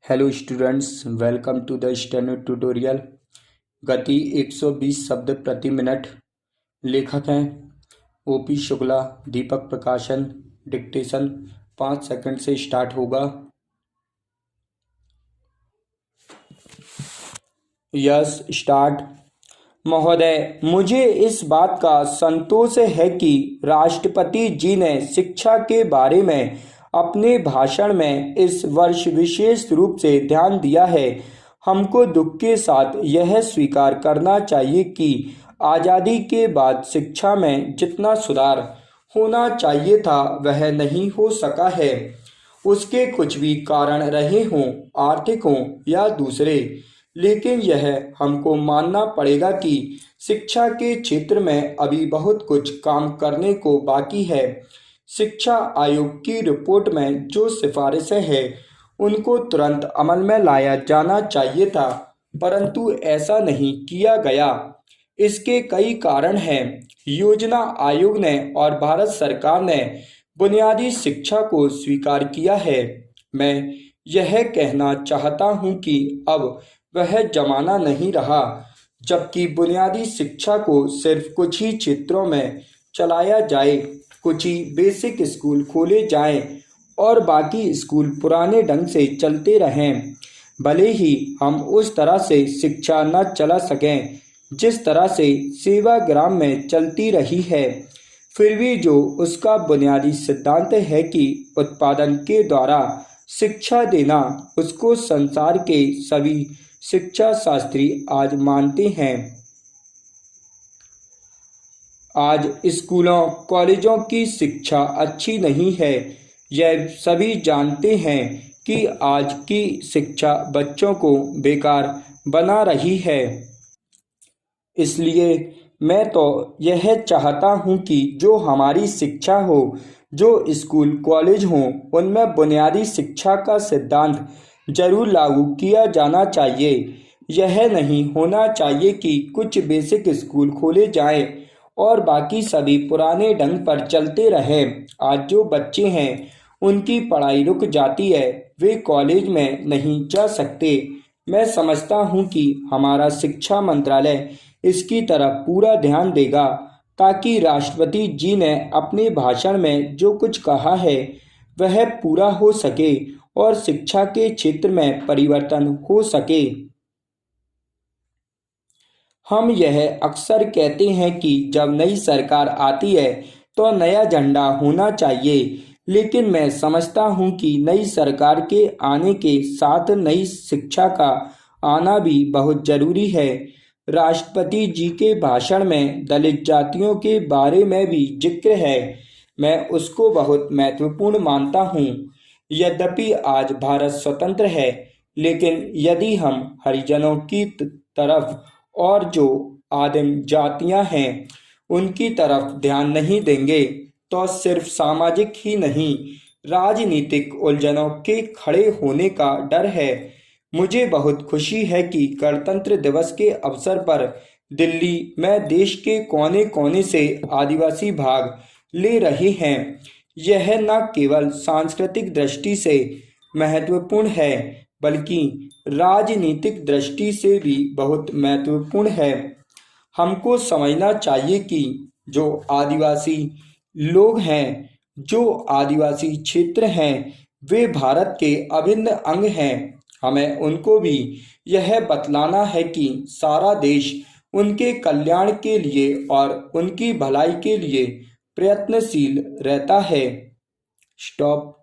Hello students, welcome to the steno tutorial. गति 120 शब्द प्रति मिनट। लेखक हैं ओपी शुक्ला। दीपक प्रकाशन। डिक्टेशन 5 सेकंड से स्टार्ट होगा। Yes, start. महोदय, मुझे इस बात का संतोष है कि राष्ट्रपति जी ने शिक्षा के बारे में अपने भाषण में इस वर्ष विशेष रूप से ध्यान दिया है। हमको दुख के साथ यह स्वीकार करना चाहिए कि आज़ादी के बाद शिक्षा में जितना सुधार होना चाहिए था वह नहीं हो सका है। उसके कुछ भी कारण रहे हों, आर्थिक हों या दूसरे, लेकिन यह हमको मानना पड़ेगा कि शिक्षा के क्षेत्र में अभी बहुत कुछ काम करने को बाकी है। शिक्षा आयोग की रिपोर्ट में जो सिफारिशें हैं उनको तुरंत अमल में लाया जाना चाहिए था, परंतु ऐसा नहीं किया गया। इसके कई कारण हैं। योजना आयोग ने और भारत सरकार ने बुनियादी शिक्षा को स्वीकार किया है। मैं यह कहना चाहता हूं कि अब वह जमाना नहीं रहा जबकि बुनियादी शिक्षा को सिर्फ कुछ ही क्षेत्रों में चलाया जाए। कुछ ही बेसिक स्कूल खोले जाएं और बाकी स्कूल पुराने ढंग से चलते रहें। भले ही हम उस तरह से शिक्षा न चला सकें जिस तरह से सेवाग्राम में चलती रही है, फिर भी जो उसका बुनियादी सिद्धांत है कि उत्पादन के द्वारा शिक्षा देना, उसको संसार के सभी शिक्षा शास्त्री आज मानते हैं। आज स्कूलों कॉलेजों की शिक्षा अच्छी नहीं है। यह सभी जानते हैं कि आज की शिक्षा बच्चों को बेकार बना रही है। इसलिए मैं तो यह चाहता हूँ कि जो हमारी शिक्षा हो, जो स्कूल कॉलेज हों, उनमें बुनियादी शिक्षा का सिद्धांत जरूर लागू किया जाना चाहिए। यह नहीं होना चाहिए कि कुछ बेसिक स्कूल खोले जाएं और बाकी सभी पुराने ढंग पर चलते रहें। आज जो बच्चे हैं उनकी पढ़ाई रुक जाती है, वे कॉलेज में नहीं जा सकते। मैं समझता हूँ कि हमारा शिक्षा मंत्रालय इसकी तरफ पूरा ध्यान देगा ताकि राष्ट्रपति जी ने अपने भाषण में जो कुछ कहा है वह पूरा हो सके और शिक्षा के क्षेत्र में परिवर्तन हो सके। हम यह अक्सर कहते हैं कि जब नई सरकार आती है तो नया झंडा होना चाहिए, लेकिन मैं समझता हूँ कि नई सरकार के आने के साथ नई शिक्षा का आना भी बहुत जरूरी है। राष्ट्रपति जी के भाषण में दलित जातियों के बारे में भी जिक्र है। मैं उसको बहुत महत्वपूर्ण मानता हूँ। यद्यपि आज भारत स्वतंत्र है, लेकिन यदि हम हरिजनों की तरफ और जो आदिम जातियां हैं उनकी तरफ ध्यान नहीं देंगे तो सिर्फ सामाजिक ही नहीं, राजनीतिक उलझनों के खड़े होने का डर है। मुझे बहुत खुशी है कि गणतंत्र दिवस के अवसर पर दिल्ली में देश के कोने कोने से आदिवासी भाग ले रहे हैं। यह न केवल सांस्कृतिक दृष्टि से महत्वपूर्ण है बल्कि राजनीतिक दृष्टि से भी बहुत महत्वपूर्ण है। हमको समझना चाहिए कि जो आदिवासी लोग हैं, जो आदिवासी क्षेत्र हैं, वे भारत के अभिन्न अंग हैं। हमें उनको भी यह बतलाना है कि सारा देश उनके कल्याण के लिए और उनकी भलाई के लिए प्रयत्नशील रहता है। स्टॉप।